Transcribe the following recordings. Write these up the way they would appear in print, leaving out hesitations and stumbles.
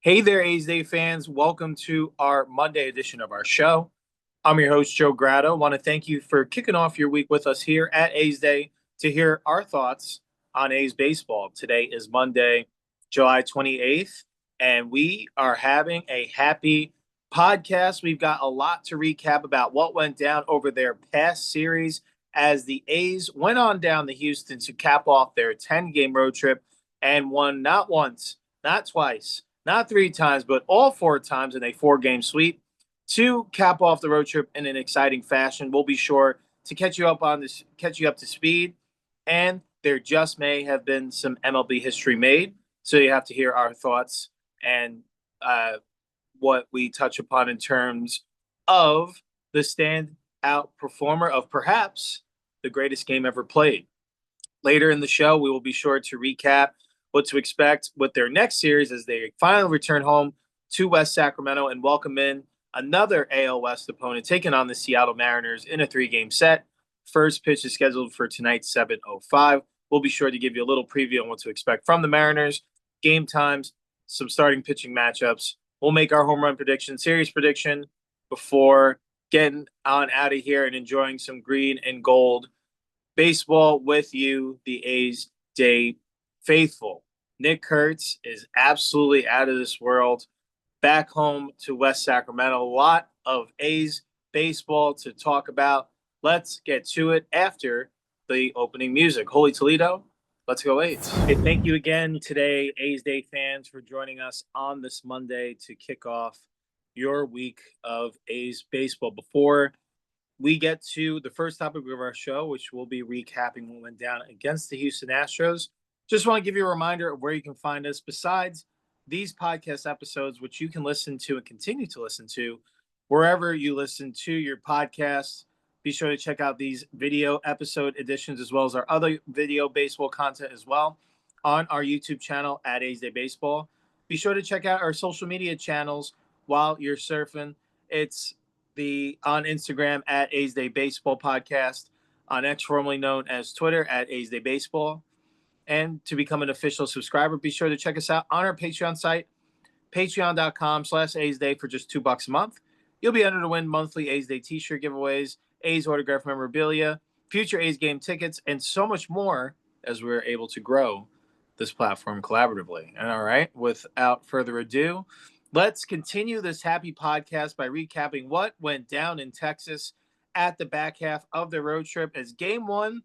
Hey there, A's Day fans. Welcome to our Monday edition of our show. I'm your host, Joe Grado. Want to thank you for kicking off your week with us here at A's Day to hear our thoughts on A's baseball. Today is Monday, July 28th, and we are having a happy podcast. We've got a lot to recap about what went down over their past series as the A's went on down to Houston to cap off their 10-game road trip and won not once, not twice, not three times, but all four times in a four-game sweep to cap off the road trip in an exciting fashion. We'll be sure to catch you up to speed. And there just may have been some MLB history made, so you have to hear our thoughts and what we touch upon in terms of the standout performer of perhaps the greatest game ever played. Later in the show, we will be sure to recap what to expect with their next series as they finally return home to West Sacramento and welcome in another AL West opponent taking on the Seattle Mariners in a three-game set. First pitch is scheduled for tonight, 7:05. We'll be sure to give you a little preview on what to expect from the Mariners, game times, some starting pitching matchups. We'll make our home run prediction, series prediction before getting on out of here and enjoying some green and gold baseball with you, the A's Day faithful. Nick Kurtz is absolutely out of this world. Back home to West Sacramento. A lot of A's baseball to talk about. Let's get to it after the opening music. Holy Toledo, let's go A's. Hey, thank you again today, A's Day fans, for joining us on this Monday to kick off your week of A's baseball. Before we get to the first topic of our show, which will be recapping what went down against the Houston Astros, just want to give you a reminder of where you can find us besides these podcast episodes, which you can listen to and continue to listen to wherever you listen to your podcasts. Be sure to check out these video episode editions as well as our other video baseball content as well on our YouTube channel at A's Day Baseball. Be sure to check out our social media channels while you're surfing. It's on Instagram at A's Day Baseball Podcast, on X, formerly known as Twitter, at A's Day Baseball. And to become an official subscriber, be sure to check us out on our Patreon site, patreon.com/A's Day for just $2 a month. You'll be entered to win monthly A's Day t-shirt giveaways, A's autograph memorabilia, future A's game tickets, and so much more as we're able to grow this platform collaboratively. And all right, without further ado, let's continue this happy podcast by recapping what went down in Texas at the back half of the road trip, as game one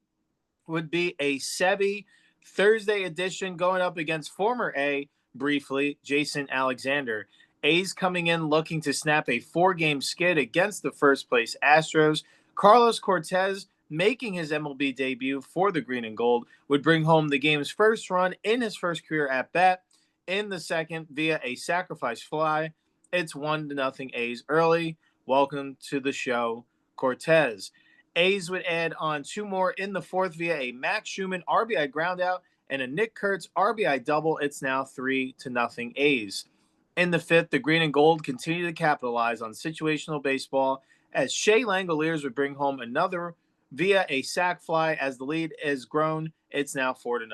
would be a Sevy Thursday edition going up against former A, briefly, Jason Alexander. A's coming in looking to snap a four-game skid against the first-place Astros. Carlos Cortez, making his MLB debut for the Green and Gold, would bring home the game's first run in his first career at-bat in the second via a sacrifice fly. It's 1-0 A's early. Welcome to the show, Cortez. A's would add on two more in the fourth via a Max Schumann RBI groundout and a Nick Kurtz RBI double. It's now 3-0 A's. In the fifth, the Green and Gold continue to capitalize on situational baseball as Shea Langoliers would bring home another via a sac fly. As the lead is grown, it's now 4-0.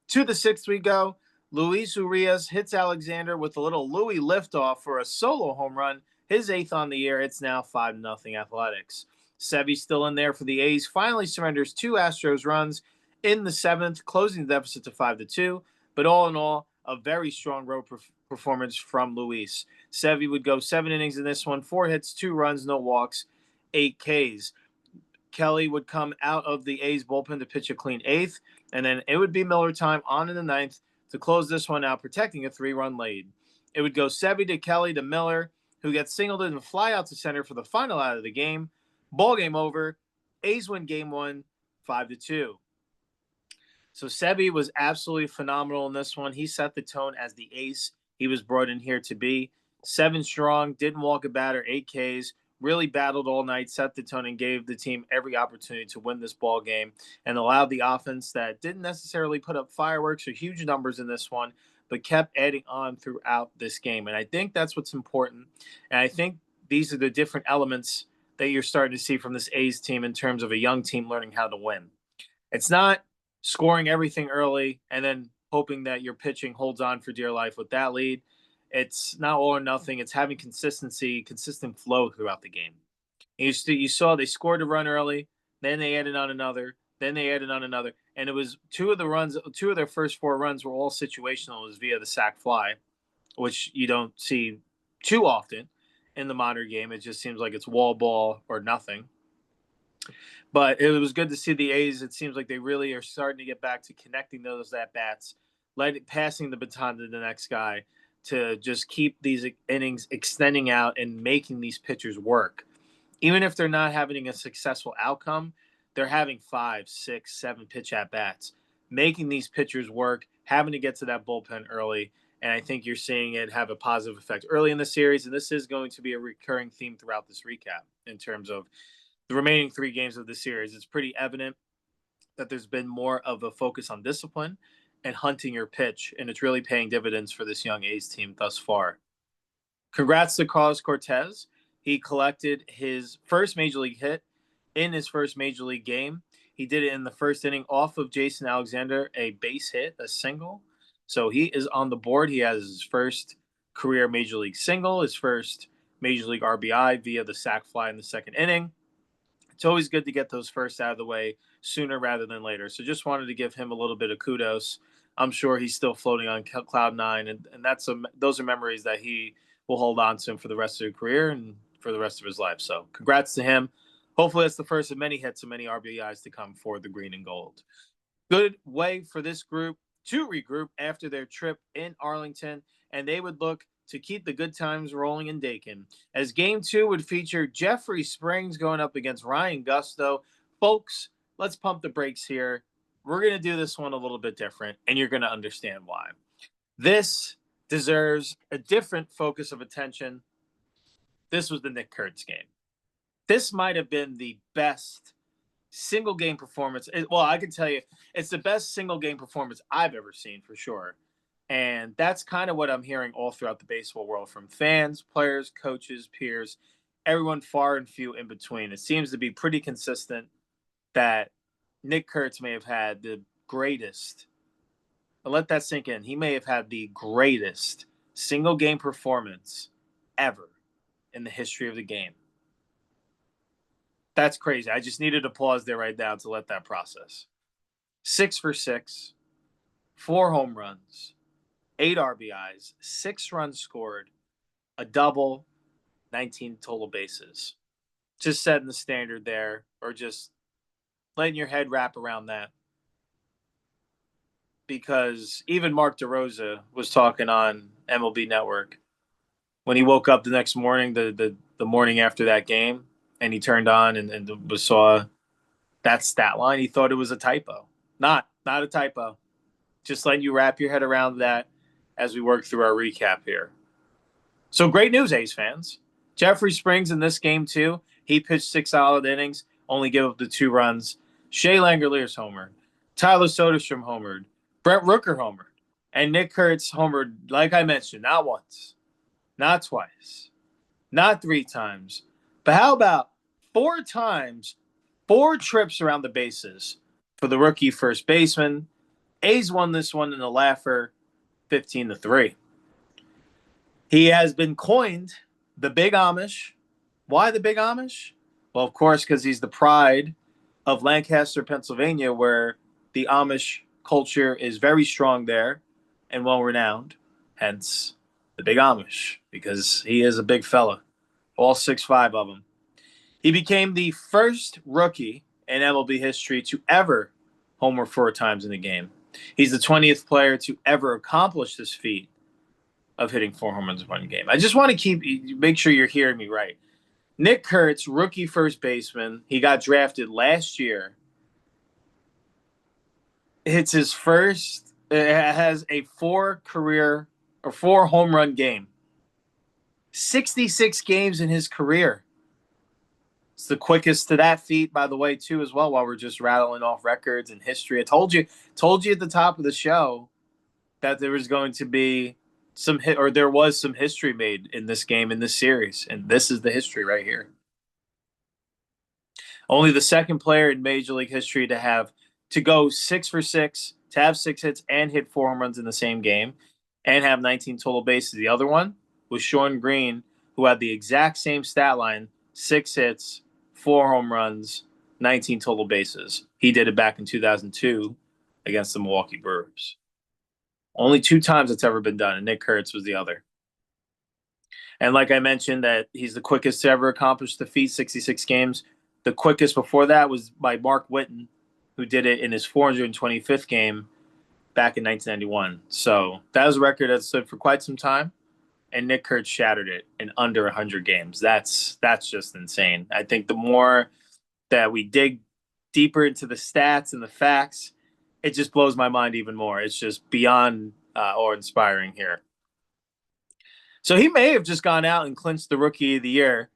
To the sixth we go. Luis Urias hits Alexander with a little Louis liftoff for a solo home run, his eighth on the year. It's now 5-0 Athletics. Sevy still in there for the A's, finally surrenders two Astros runs in the seventh, closing the deficit to 5-2. But all in all, a very strong road performance from Luis. Sevy would go 7 innings in this one, 4 hits, 2 runs, no walks, 8 Ks. Kelly would come out of the A's bullpen to pitch a clean eighth, and then it would be Miller time on in the ninth to close this one out, protecting a 3-run lead. It would go Sevy to Kelly to Miller, who gets singled in and fly out to center for the final out of the game. Ball game over. A's win game one, 5-2. So Sevy was absolutely phenomenal in this one. He set the tone as the ace he was brought in here to be. 7 strong, didn't walk a batter, 8 Ks, really battled all night, set the tone, and gave the team every opportunity to win this ball game, and allowed the offense that didn't necessarily put up fireworks or huge numbers in this one, but kept adding on throughout this game. And I think that's what's important. And I think these are the different elements that you're starting to see from this A's team in terms of a young team learning how to win. It's not scoring everything early and then hoping that your pitching holds on for dear life with that lead. It's not all or nothing. It's having consistency, consistent flow throughout the game. You saw they scored a run early, then they added on another, then they added on another, and it was two of their first four runs were all situational. It was via the sac fly, which you don't see too often in the modern game. It just seems like it's wall ball or nothing. But it was good to see the A's. It seems like they really are starting to get back to connecting those at bats, passing the baton to the next guy to just keep these innings extending out and making these pitchers work. Even if they're not having a successful outcome, they're having 5, 6, 7 pitch at bats, making these pitchers work, having to get to that bullpen early. And I think you're seeing it have a positive effect early in the series. And this is going to be a recurring theme throughout this recap in terms of the remaining 3 games of the series. It's pretty evident that there's been more of a focus on discipline and hunting your pitch, and it's really paying dividends for this young A's team thus far. Congrats to Carlos Cortez. He collected his first major league hit in his first major league game. He did it in the first inning off of Jason Alexander, a base hit, a single. So he is on the board. He has his first career major league single, his first major league RBI via the sac fly in the second inning. It's always good to get those first out of the way sooner rather than later. So just wanted to give him a little bit of kudos. I'm sure he's still floating on cloud 9, and those are memories that he will hold on to him for the rest of his career and for the rest of his life. So congrats to him. Hopefully that's the first of many hits and many RBIs to come for the green and gold. Good way for this group to regroup after their trip in Arlington, and they would look to keep the good times rolling in Dakin, as Game 2 would feature Jeffrey Springs going up against Ryan Gusto. Folks, let's pump the brakes here. We're going to do this one a little bit different, and you're going to understand why. This deserves a different focus of attention. This was the Nick Kurtz game. This might have been the best single game performance. Well, I can tell you, it's the best single game performance I've ever seen for sure. And that's kind of what I'm hearing all throughout the baseball world from fans, players, coaches, peers, everyone far and few in between. It seems to be pretty consistent that Nick Kurtz may have had the greatest, but let that sink in. He may have had the greatest single game performance ever in the history of the game. That's crazy. I just needed to pause there right now to let that process. 6 for 6, 4 home runs, 8 RBIs, 6 runs scored, a double, 19 total bases. Just setting the standard there, or just letting your head wrap around that. Because even Mark DeRosa was talking on MLB Network when he woke up the next morning, the morning after that game, and he turned on and saw that stat line. He thought it was a typo. Not a typo. Just letting you wrap your head around that as we work through our recap here. So great news, A's fans. Jeffrey Springs in this game, too. He pitched 6 solid innings, only gave up the 2 runs. Shea Langoliers homered. Tyler Soderstrom homered. Brent Rooker homered. And Nick Kurtz homered, like I mentioned, not once, not twice, not 3 times. But how about 4 times, 4 trips around the bases for the rookie first baseman? A's won this one in the laugher, 15-3. He has been coined the Big Amish. Why the Big Amish? Well, of course, because he's the pride of Lancaster, Pennsylvania, where the Amish culture is very strong there and well-renowned. Hence, the Big Amish, because he is a big fella, all 6'5" of them. He became the first rookie in MLB history to ever homer 4 times in a game. He's the 20th player to ever accomplish this feat of hitting 4 home runs in one game. I just want to make sure you're hearing me right. Nick Kurtz, rookie first baseman. He got drafted last year. It's his first. It has a 4 home run game. 66 games in his career. It's the quickest to that feat, by the way, too, as well, while we're just rattling off records and history. I told you at the top of the show that there was going to be there was some history made in this game, in this series, and this is the history right here. Only the second player in Major League history to go 6 for 6, to have 6 hits and hit 4 home runs in the same game. and have 19 total bases. The other one was Sean Green, who had the exact same stat line, 6 hits, 4 home runs, 19 total bases. He did it back in 2002 against the Milwaukee Brewers. Only 2 times it's ever been done, and Nick Kurtz was the other. And like I mentioned, that he's the quickest to ever accomplish the feat, 66 games. The quickest before that was by Mark Whiten, who did it in his 425th game back in 1991. So that was a record that stood for quite some time, and Nick Kurtz shattered it in under 100 games. That's just insane. I think the more that we dig deeper into the stats and the facts, it just blows my mind even more. It's just beyond awe-inspiring here. So he may have just gone out and clinched the Rookie of the Year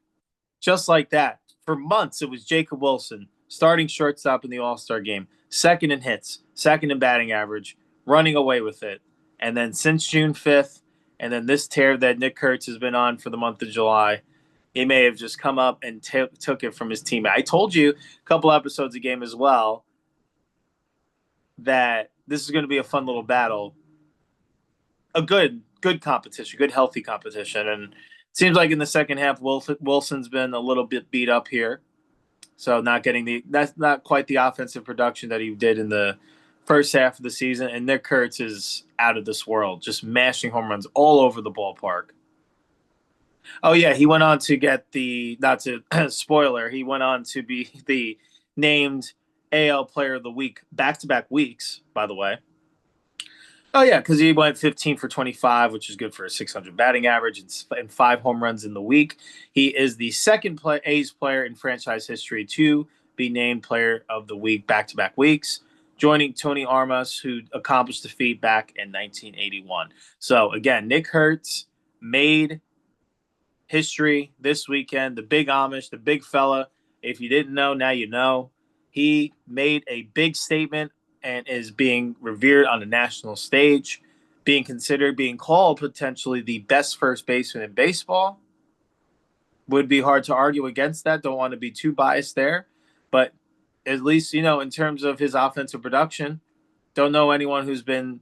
just like that. For months, it was Jacob Wilson, starting shortstop in the All-Star game, second in hits, second in batting average, running away with it. And then since June 5th, and then this tear that Nick Kurtz has been on for the month of July, he may have just come up and took it from his teammate. I told you a couple episodes a game as well that this is going to be a fun little battle. A good competition, good healthy competition. And it seems like in the second half, Wilson's been a little bit beat up here. So that's not quite the offensive production that he did in the first half of the season. And Nick Kurtz is out of this world, just mashing home runs all over the ballpark. Oh yeah, he went on to get not to spoiler, he went on to be the named AL Player of the Week back-to-back weeks, by the way. Oh yeah, because he went 15 for 25, which is good for a 600 batting average and 5 home runs in the week. He is the second A's player in franchise history to be named Player of the Week back-to-back weeks, joining Tony Armas, who accomplished the feat back in 1981. So again, Nick Kurtz made history this weekend. The big Amish, the big fella. If you didn't know, now you know. He made a big statement and is being revered on the national stage, being considered, being called potentially the best first baseman in baseball. Would be hard to argue against that. Don't want to be too biased there. But at least, in terms of his offensive production, don't know anyone who's been,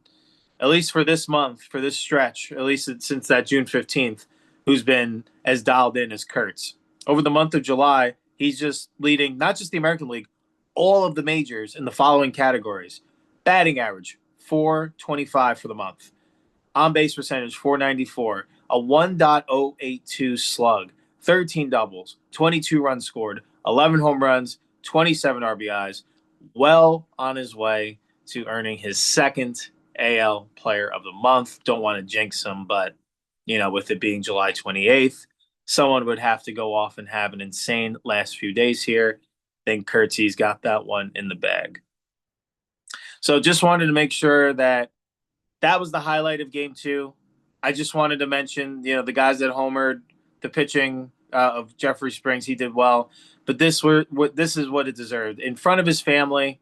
at least for this month, for this stretch, at least since that June 15th, who's been as dialed in as Kurtz. Over the month of July, he's just leading not just the American League, all of the majors in the following categories. Batting average, 425 for the month. On-base percentage, 494. A 1.082 slug. 13 doubles. 22 runs scored. 11 home runs. 27 RBIs. Well on his way to earning his second AL Player of the Month. Don't want to jinx him, but, with it being July 28th, someone would have to go off and have an insane last few days here. Then Kurtzy's got that one in the bag. So just wanted to make sure that was the highlight of Game 2. I just wanted to mention, the guys that homered, the pitching of Jeffrey Springs, he did well. But this is what it deserved. In front of his family,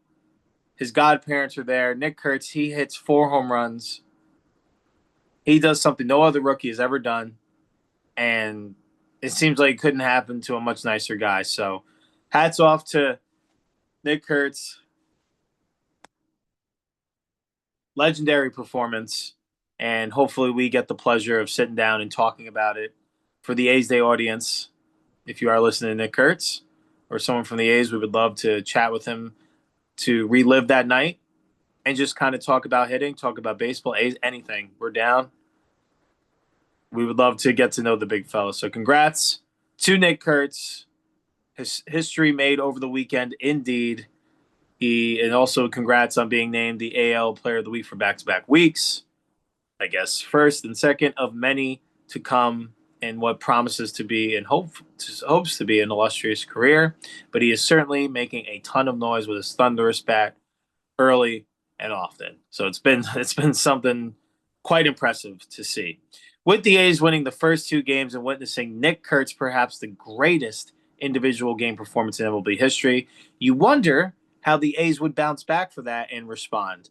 his godparents are there. Nick Kurtz, he hits 4 home runs. He does something no other rookie has ever done. And it seems like it couldn't happen to a much nicer guy. So hats off to Nick Kurtz. Legendary performance. And hopefully we get the pleasure of sitting down and talking about it for the A's Day audience. If you are listening to Nick Kurtz or someone from the A's, we would love to chat with him to relive that night and just kind of talk about hitting, talk about baseball, A's, anything. We're down. We would love to get to know the big fella. So congrats to Nick Kurtz. His history made over the weekend, indeed. And also congrats on being named the AL Player of the Week for back-to-back weeks. I guess first and second of many to come in what promises to be and hopes to be an illustrious career. But he is certainly making a ton of noise with his thunderous bat early and often. So it's been something quite impressive to see. With the A's winning the first 2 games and witnessing Nick Kurtz, perhaps the greatest individual game performance in MLB history, you wonder how the A's would bounce back for that and respond.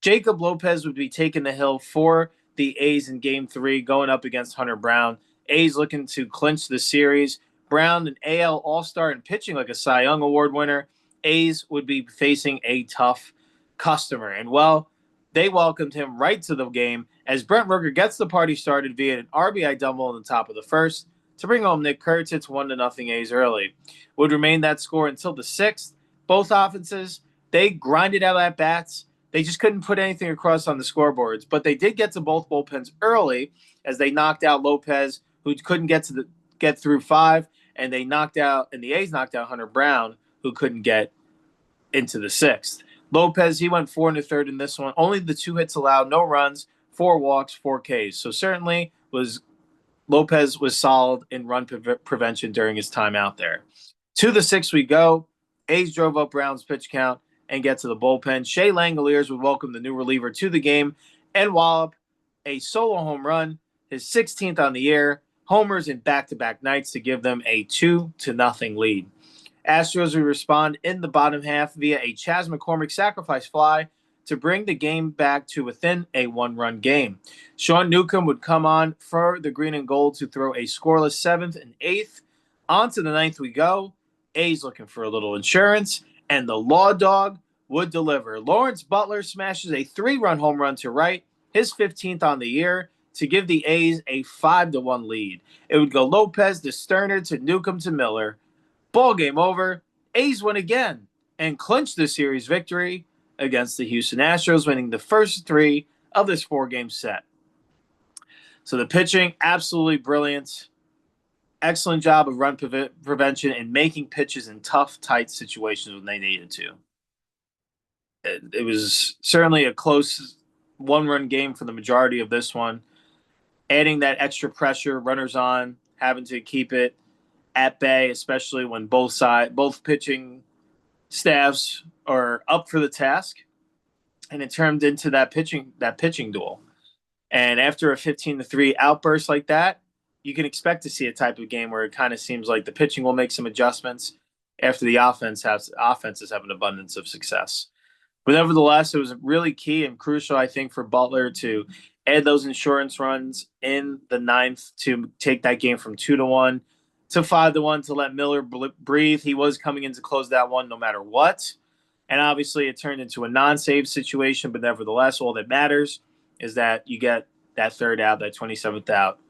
Jacob Lopez would be taking the hill for the A's in Game 3, going up against Hunter Brown. A's looking to clinch the series. Brown, an AL All-Star and pitching like a Cy Young Award winner. A's would be facing a tough customer. And, well, they welcomed him right to the game as Brent Rooker gets the party started via an RBI double in the top of the first to bring home Nick Kurtz. It's 1-0 A's early. Would remain that score until the sixth. Both offenses, they grinded out at bats. They just couldn't put anything across on the scoreboards, but they did get to both bullpens early as they knocked out Lopez, who couldn't get through five, and the A's knocked out Hunter Brown, who couldn't get into the sixth. Lopez, he went 4 1/3 in this one. Only the 2 hits allowed, no runs, 4 walks, 4 Ks. So certainly Lopez was solid in run prevention during his time out there. To the sixth we go. A's drove up Brown's pitch count and get to the bullpen. Shea Langoliers would welcome the new reliever to the game and wallop a solo home run, his 16th on the year, homers in back-to-back nights to give them a 2-0 lead. Astros would respond in the bottom half via a Chas McCormick sacrifice fly to bring the game back to within a one-run game. Sean Newcomb would come on for the green and gold to throw a scoreless seventh and eighth. On to the ninth we go. A's looking for a little insurance, and the Law Dog would deliver. Lawrence Butler smashes a 3-run home run to right, his 15th on the year, to give the A's a 5-1 lead. It would go Lopez to Sterner to Newcomb to Miller. Ball game over. A's win again and clinch the series victory against the Houston Astros, winning the first 3 of this 4-game set. So the pitching, absolutely brilliant. Excellent job of run prevention and making pitches in tough, tight situations when they needed to. It was certainly a close one-run game for the majority of this one. Adding that extra pressure, runners on, having to keep it at bay, especially when both pitching staffs are up for the task, and it turned into that pitching duel. And after a 15-3 outburst like that, you can expect to see a type of game where it kind of seems like the pitching will make some adjustments after the offenses have an abundance of success. But nevertheless, it was really key and crucial, I think, for Butler to add those insurance runs in the ninth to take that game from 2-1 to 5-1 to let Miller breathe. He was coming in to close that one no matter what. And obviously it turned into a non-save situation, but nevertheless, all that matters is that you get that third out, that 27th out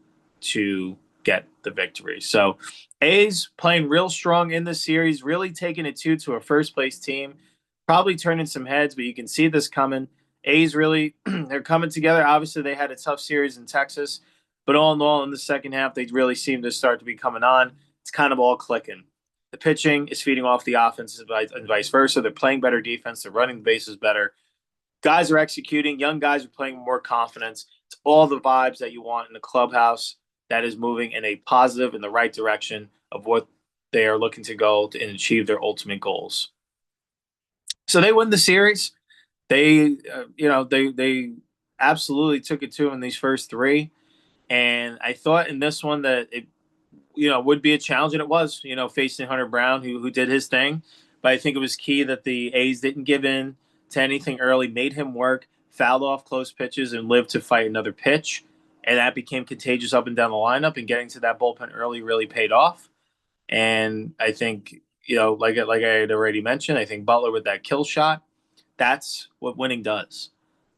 to get the victory. So A's playing real strong in this series, really taking it to a first-place team, probably turning some heads, but you can see this coming. A's really, they're coming together. Obviously, they had a tough series in Texas, but all in all, in the second half, they really seem to start to be coming on. It's kind of all clicking. The pitching is feeding off the offense and vice versa. They're playing better defense. They're running the bases better. Guys are executing. Young guys are playing with more confidence. It's all the vibes that you want in the clubhouse that is moving in a positive, in the right direction of what they are looking to go and achieve their ultimate goals. So they win the series. They absolutely took it to in these first 3. And I thought in this one that it, would be a challenge, and it was, facing Hunter Brown, who did his thing. But I think it was key that the A's didn't give in to anything early, made him work, fouled off close pitches, and lived to fight another pitch. And that became contagious up and down the lineup, and getting to that bullpen early really paid off. And I think, like I had already mentioned, I think Butler with that kill shot, that's what winning does.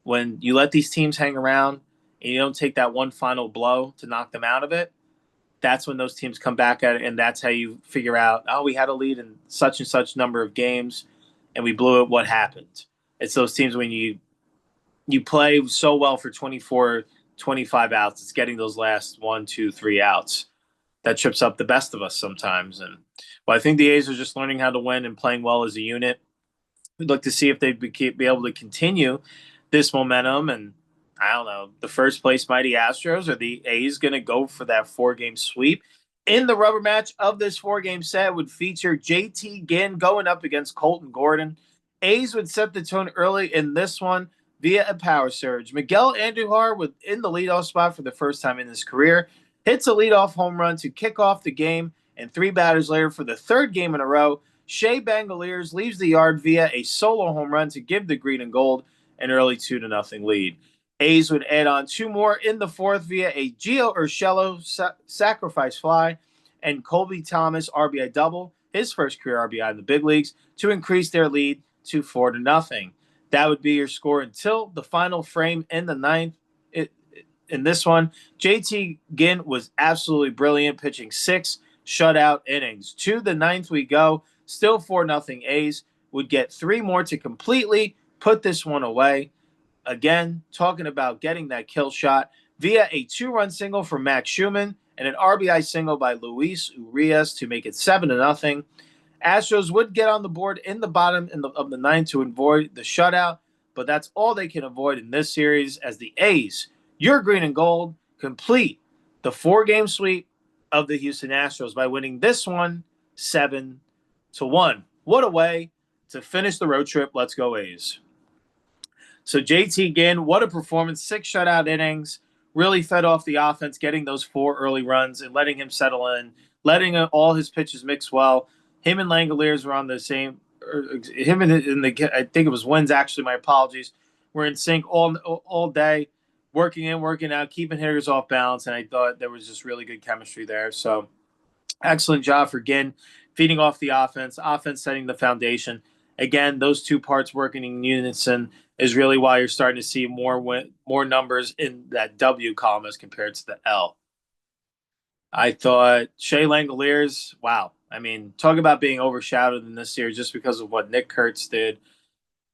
When you let these teams hang around and you don't take that one final blow to knock them out of it, that's when those teams come back at it, and that's how you figure out, we had a lead in such and such number of games, and we blew it. What happened? It's those teams when you play so well for 24, 25 outs, it's getting those last 1, 2, 3 outs that trips up the best of us sometimes. And I think the A's are just learning how to win and playing well as a unit. We'd look to see if they'd be able to continue this momentum. And I don't know, the first place mighty Astros, or the A's going to go for that 4-game sweep? In the rubber match of this 4-game set would feature JT Ginn going up against Colton Gordon. A's would set the tone early in this one via a power surge. Miguel Andujar, in the leadoff spot for the first time in his career, hits a leadoff home run to kick off the game, and 3 batters later, for the 3rd game in a row, Shea Langoliers leaves the yard via a solo home run to give the green and gold an early 2-0 lead. A's would add on 2 more in the 4th via a Gio Urshela sacrifice fly and Colby Thomas RBI double, his first career RBI in the big leagues, to increase their lead to 4-0. That would be your score until the final frame in the 9th. in this one. JT Ginn was absolutely brilliant, pitching 6 shutout innings. To the ninth we go. Still 4-0 A's. Would get 3 more to completely put this one away. Again, talking about getting that kill shot via a 2-run single from Max Schumann and an RBI single by Luis Urias to make it 7-0. Astros would get on the board in the bottom of the ninth to avoid the shutout, but that's all they can avoid in this series as the A's, your green and gold, complete the 4-game sweep of the Houston Astros by winning this one 7-1. What a way to finish the road trip. Let's go A's. So JT Ginn, what a performance. 6 shutout innings, really fed off the offense, getting those 4 early runs and letting him settle in, letting all his pitches mix well. Him and Langoliers were on the same – him and I think it was Wins, actually, my apologies, were in sync all day, working in, working out, keeping hitters off balance, and I thought there was just really good chemistry there. So excellent job for Ginn, feeding off the offense setting the foundation. Again, those 2 parts working in unison is really why you're starting to see more numbers in that W column as compared to the L. I thought Shea Langoliers, wow. I mean, talk about being overshadowed in this series just because of what Nick Kurtz did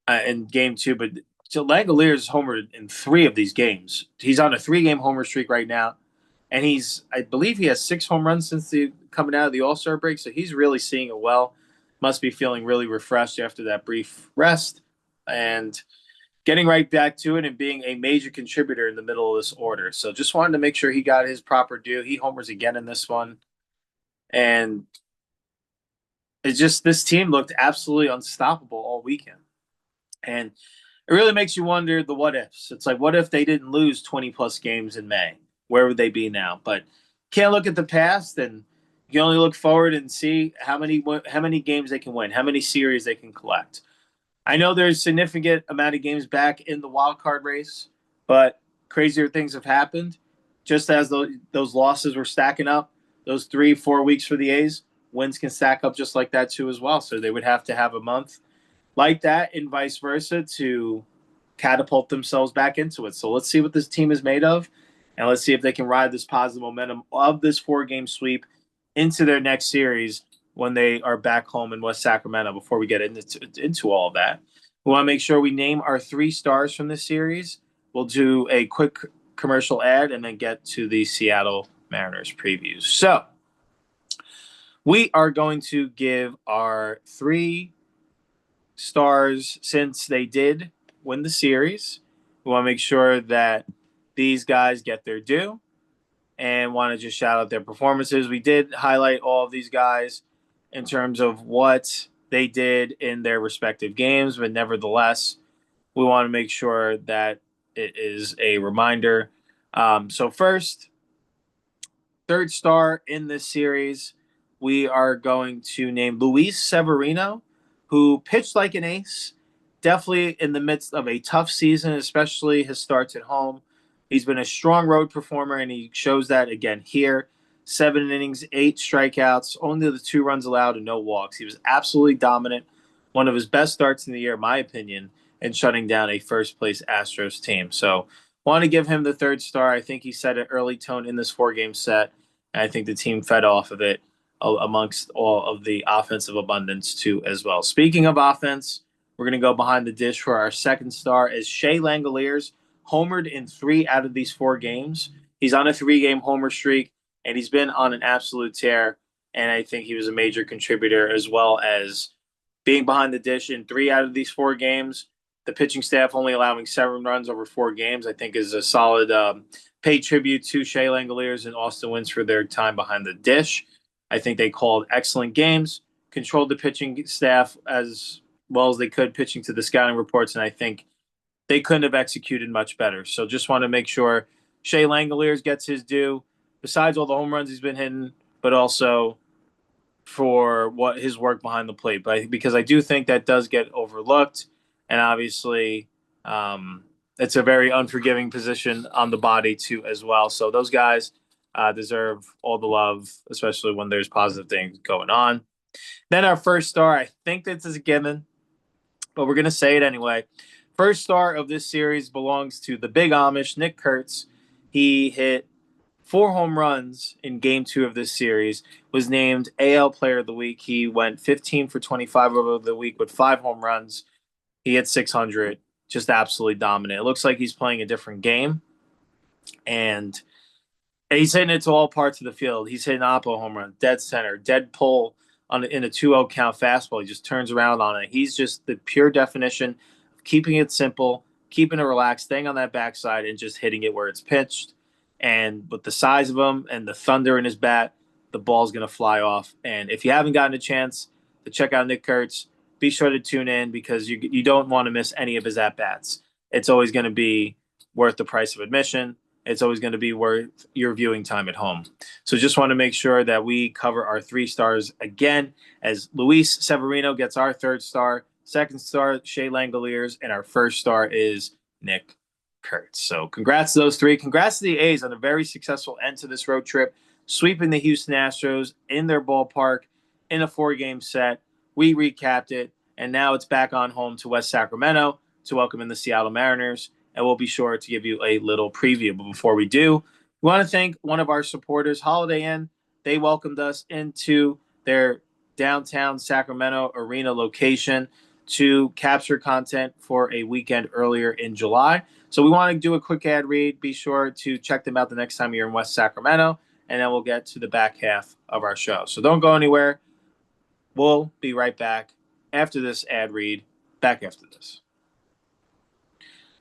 in Game 2. But Langoliers homered in 3 of these games. He's on a 3-game homer streak right now. And I believe he has 6 home runs since coming out of the All-Star break. So he's really seeing it well. Must be feeling really refreshed after that brief rest. And getting right back to it and being a major contributor in the middle of this order. So just wanted to make sure he got his proper due. He homers again in this one. And it's just this team looked absolutely unstoppable all weekend. And it really makes you wonder the what ifs. It's like, what if they didn't lose 20-plus games in May? Where would they be now? But can't look at the past, and you can only look forward and see how many games they can win, how many series they can collect. I know there's a significant amount of games back in the wild card race, but crazier things have happened. Just as those losses were stacking up, those 3-4 weeks for the A's, wins can stack up just like that too as well. So they would have to have a month like that and vice versa to catapult themselves back into it. So let's see what this team is made of, and let's see if they can ride this positive momentum of this 4-game sweep into their next series when they are back home in West Sacramento. Before we get into all of that, we want to make sure we name our 3 stars from this series. We'll do a quick commercial ad and then get to the Seattle Mariners previews. So we are going to give our 3 stars since they did win the series. We want to make sure that these guys get their due and want to just shout out their performances. We did highlight all of these guys in terms of what they did in their respective games, but nevertheless, we want to make sure that it is a reminder. So first, 3rd star in this series, we are going to name Luis Severino, who pitched like an ace, definitely in the midst of a tough season, especially his starts at home. He's been a strong road performer, and he shows that again here. 7 innings, 8 strikeouts, only the 2 runs allowed and no walks. He was absolutely dominant, one of his best starts in the year, in my opinion, in shutting down a first-place Astros team. So want to give him the 3rd star. I think he set an early tone in this 4-game set, and I think the team fed off of it amongst all of the offensive abundance too as well. Speaking of offense, we're going to go behind the dish for our 2nd star as Shea Langoliers homered in 3 out of these 4 games. He's on a 3-game homer streak, and he's been on an absolute tear, and I think he was a major contributor as well as being behind the dish in 3 out of these 4 games. The pitching staff only allowing 7 runs over 4 games, I think, is a solid paid tribute to Shea Langoliers and Austin Wins for their time behind the dish. I think they called excellent games, controlled the pitching staff as well as they could, pitching to the scouting reports, and I think they couldn't have executed much better. So just want to make sure Shea Langoliers gets his due, besides all the home runs he's been hitting, but also for what his work behind the plate. But because I do think that does get overlooked, and obviously it's a very unforgiving position on the body too as well. So those guys deserve all the love, especially when there's positive things going on. Then our 1st star, I think this is a given, but we're going to say it anyway. 1st star of this series belongs to the Big Amish, Nick Kurtz. He hit 4 home runs in game 2 of this series, was named AL Player of the Week. He went 15 for 25 over the week with 5 home runs. He hit 600, just absolutely dominant. It looks like he's playing a different game, and he's hitting it to all parts of the field. He's hitting oppo home run, dead center, dead pull in a 2-0 count fastball. He just turns around on it. He's just the pure definition of keeping it simple, keeping it relaxed, staying on that backside, and just hitting it where it's pitched. And with the size of him and the thunder in his bat, the ball's going to fly off. And if you haven't gotten a chance to check out Nick Kurtz, be sure to tune in because you don't want to miss any of his at-bats. It's always going to be worth the price of admission. It's always going to be worth your viewing time at home. So just want to make sure that we cover our 3 stars again as Luis Severino gets our 3rd star, 2nd star, Shea Langoliers, and our 1st star is Nick Kurtz. So congrats to those 3. Congrats to the A's on a very successful end to this road trip, sweeping the Houston Astros in their ballpark in a 4-game set. We recapped it, and now it's back on home to West Sacramento to welcome in the Seattle Mariners, and we'll be sure to give you a little preview. But before we do, we want to thank one of our supporters, Holiday Inn. They welcomed us into their downtown Sacramento arena location to capture content for a weekend earlier in July. So we want to do a quick ad read. Be sure to check them out the next time you're in West Sacramento, and then we'll get to the back half of our show. So don't go anywhere. We'll be right back after this ad read, back after this.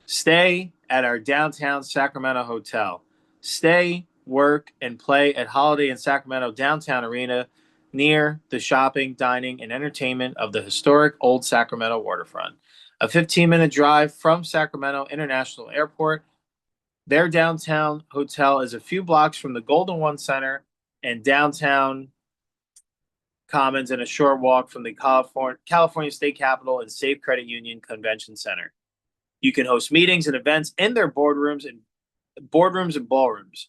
Stay at our downtown Sacramento hotel. Stay, work, and play at Holiday Inn Sacramento Downtown Arena near the shopping, dining, and entertainment of the historic Old Sacramento waterfront. A 15-minute drive from Sacramento International Airport. Their downtown hotel is a few blocks from the Golden One Center and downtown Commons and a short walk from the California State Capitol and Safe Credit Union Convention Center. You can host meetings and events in their boardrooms and ballrooms.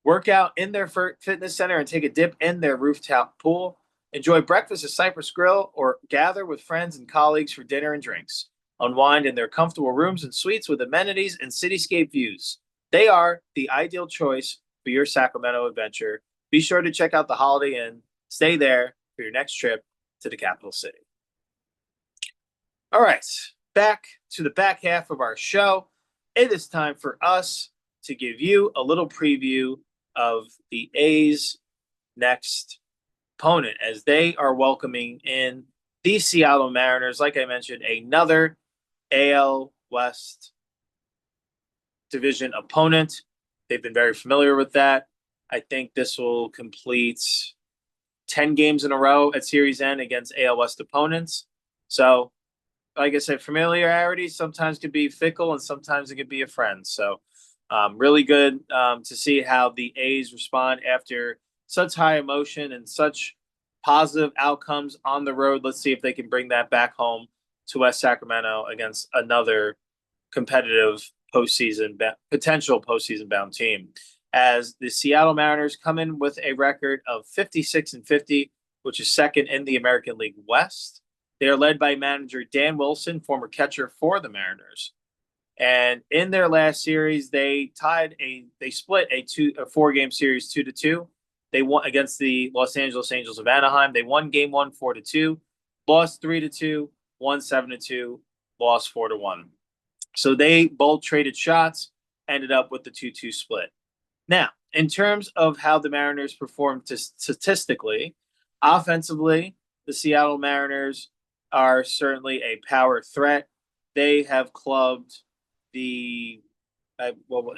Work out in their fitness center and take a dip in their rooftop pool. Enjoy breakfast at Cypress Grill or gather with friends and colleagues for dinner and drinks. Unwind in their comfortable rooms and suites with amenities and cityscape views. They are the ideal choice for your Sacramento adventure. Be sure to check out the Holiday Inn. Stay there for your next trip to the capital city. All right, back to the back half of our show. It is time for us to give you a little preview of the A's next opponent as they are welcoming in the Seattle Mariners. Like I mentioned, another AL West division opponent. They've been very familiar with that. I think this will complete 10 games in a row at Series N against AL West opponents. So, like I said, familiarity sometimes can be fickle and sometimes it can be a friend. So, really good to see how the A's respond after such high emotion and such positive outcomes on the road. Let's see if they can bring that back home to West Sacramento against another competitive potential postseason bound team. As the Seattle Mariners come in with a record of 56-50, which is second in the American League West. They are led by manager Dan Wilson, former catcher for the Mariners. And in their last series, they split a 4-game series 2-2. They won against the Los Angeles Angels of Anaheim. They won game 1 4-2, lost 3-2, won 7-2, lost 4-1. So they both traded shots, ended up with the 2-2 split. Now, in terms of how the Mariners performed statistically, offensively, the Seattle Mariners are certainly a power threat. They have clubbed it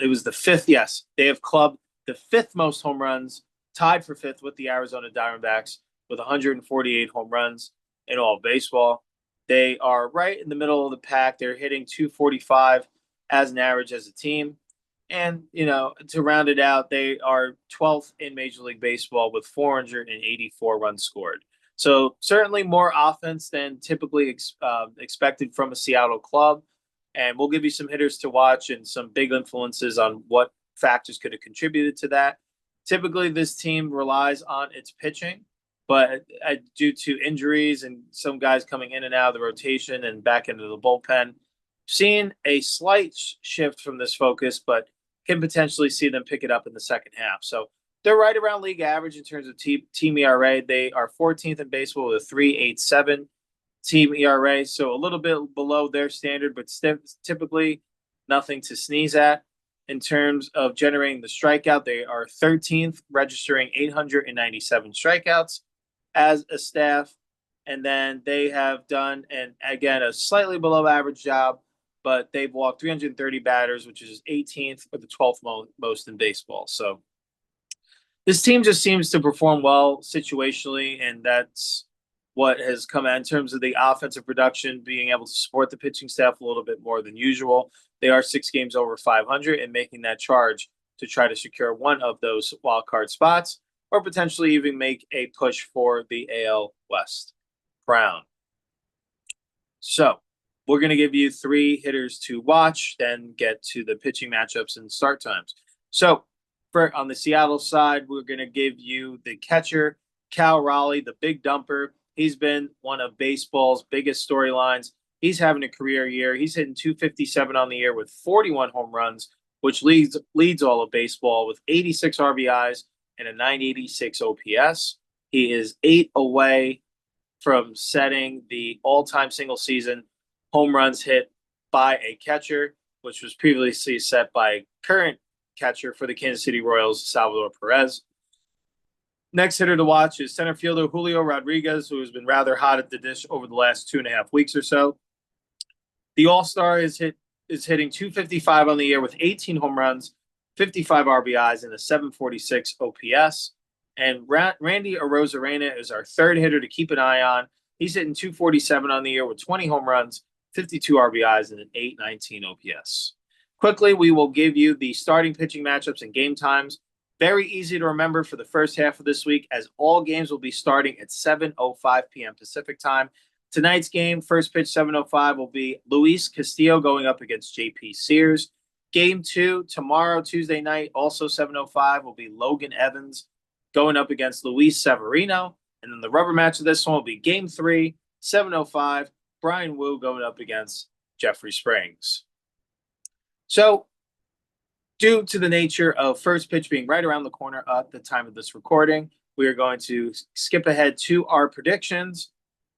was the 5th. Yes, they have clubbed the 5th most home runs, tied for 5th with the Arizona Diamondbacks with 148 home runs in all of baseball. They are right in the middle of the pack. They're hitting 245 as an average as a team. And, to round it out, they are 12th in Major League Baseball with 484 runs scored. So certainly more offense than typically expected from a Seattle club. And we'll give you some hitters to watch and some big influences on what factors could have contributed to that. Typically, this team relies on its pitching, but due to injuries and some guys coming in and out of the rotation and back into the bullpen, seeing a slight shift from this focus, but can potentially see them pick it up in the second half. So they're right around league average in terms of team ERA. They are 14th in baseball with a 3.87 team ERA, so a little bit below their standard, but typically nothing to sneeze at. In terms of generating the strikeout, they are 13th, registering 897 strikeouts as a staff. And then they have done, and again, a slightly below average job, but they've walked 330 batters, which is 18th or the 12th most in baseball. So this team just seems to perform well situationally, and that's what has come out in terms of the offensive production, being able to support the pitching staff a little bit more than usual. They are 6 games over 500 and making that charge to try to secure one of those wild card spots or potentially even make a push for the AL West crown. So we're going to give you 3 hitters to watch, then get to the pitching matchups and start times. So on the Seattle side, we're going to give you the catcher, Cal Raleigh, the big dumper. He's been one of baseball's biggest storylines. He's having a career year. He's hitting 257 on the year with 41 home runs, which leads all of baseball with 86 RBIs and a 986 OPS. He is 8 away from setting the all-time single season home runs hit by a catcher, which was previously set by current catcher for the Kansas City Royals, Salvador Perez. Next hitter to watch is center fielder Julio Rodriguez, who has been rather hot at the dish over the last 2.5 weeks or so. The All-Star is hitting 255 on the year with 18 home runs, 55 RBIs, and a 746 OPS. And Randy Arozarena is our third hitter to keep an eye on. He's hitting 247 on the year with 20 home runs, 52 RBIs, and an 819 OPS. Quickly, we will give you the starting pitching matchups and game times. Very easy to remember for the first half of this week, as all games will be starting at 7:05 p.m. Pacific time. Tonight's game, first pitch 7:05, will be Luis Castillo going up against J.P. Sears. Game 2, tomorrow, Tuesday night, also 7:05, will be Logan Evans going up against Luis Severino. And then the rubber match of this one will be Game 3, 7:05, Brian Wu going up against Jeffrey Springs. So, due to the nature of first pitch being right around the corner at the time of this recording, we are going to skip ahead to our predictions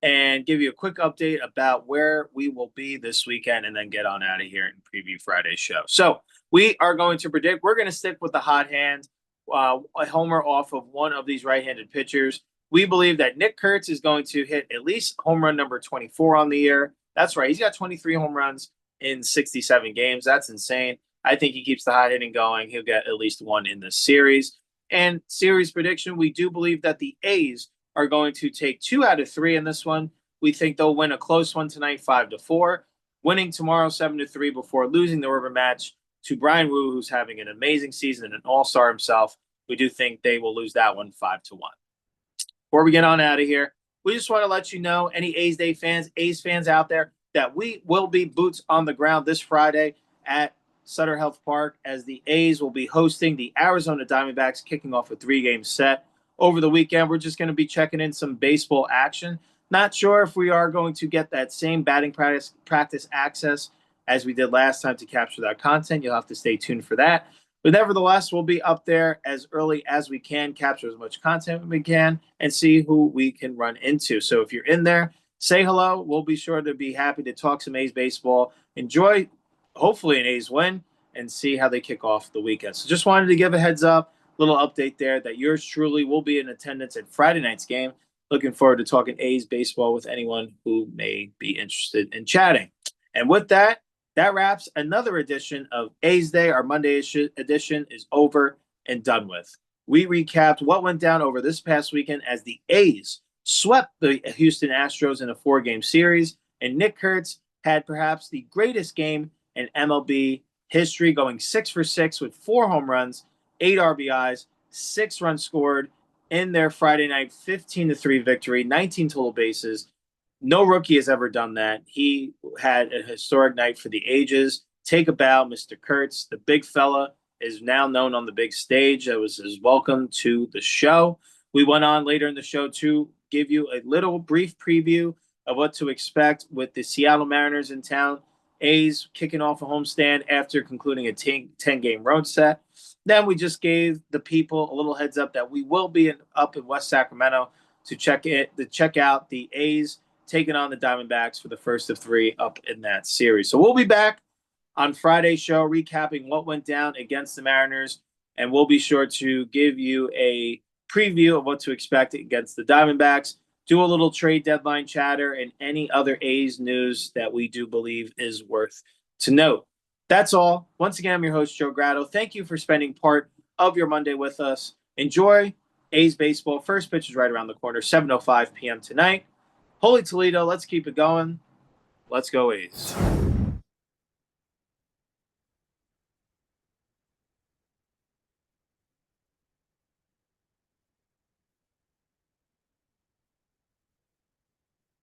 and give you a quick update about where we will be this weekend and then get on out of here and preview Friday's show. So we are going to predict, we're going to stick with the hot hand, a homer off of one of these right-handed pitchers. We believe that Nick Kurtz is going to hit at least home run number 24 on the year. That's right. He's got 23 home runs in 67 games. That's insane. I think he keeps the hot hitting going. He'll get at least one in this series. And series prediction, we do believe that the A's are going to take 2 out of 3 in this one. We think they'll win a close one tonight, 5-4, winning tomorrow 7-3 before losing the rubber match to Brian Wu, who's having an amazing season and an all-star himself. We do think they will lose that one 5-1. Before we get on out of here, we just want to let you know, any A's Day fans, A's fans out there, that we will be boots on the ground this Friday at Sutter Health Park, as the A's will be hosting the Arizona Diamondbacks, kicking off a 3-game set. Over the weekend, we're just going to be checking in some baseball action. Not sure if we are going to get that same batting practice access as we did last time to capture that content. You'll have to stay tuned for that. But nevertheless, we'll be up there as early as we can, capture as much content as we can, and see who we can run into. So if you're in there, say hello. We'll be sure to be happy to talk some A's baseball. Enjoy, hopefully, an A's win, and see how they kick off the weekend. So just wanted to give a heads up, little update there, that yours truly will be in attendance at Friday night's game. Looking forward to talking A's baseball with anyone who may be interested in chatting. And with that, that wraps another edition of A's Day. Our Monday edition is over and done with. We recapped what went down over this past weekend as the A's swept the Houston Astros in a 4-game series, and Nick Kurtz had perhaps the greatest game in MLB history, going 6 for 6 with 4 home runs, 8 RBIs, 6 runs scored in their Friday night 15-3 victory, 19 total bases. No rookie has ever done that. He had a historic night for the ages. Take a bow, Mr. Kurtz. The big fella is now known on the big stage. That was his welcome to the show. We went on later in the show to give you a little brief preview of what to expect with the Seattle Mariners in town A's kicking off a homestand after concluding a 10-game road set. Then we just gave the people a little heads up that we will be up in West Sacramento to check out the A's taking on the Diamondbacks for the first of 3 up in that series. So we'll be back on Friday's show recapping what went down against the Mariners, and we'll be sure to give you a preview of what to expect against the Diamondbacks, do a little trade deadline chatter, and any other A's news that we do believe is worth to note. That's all. Once again, I'm your host, Joe Grado. Thank you for spending part of your Monday with us. Enjoy A's baseball. First pitch is right around the corner, 7:05 p.m. tonight. Holy Toledo, let's keep it going. Let's go A's.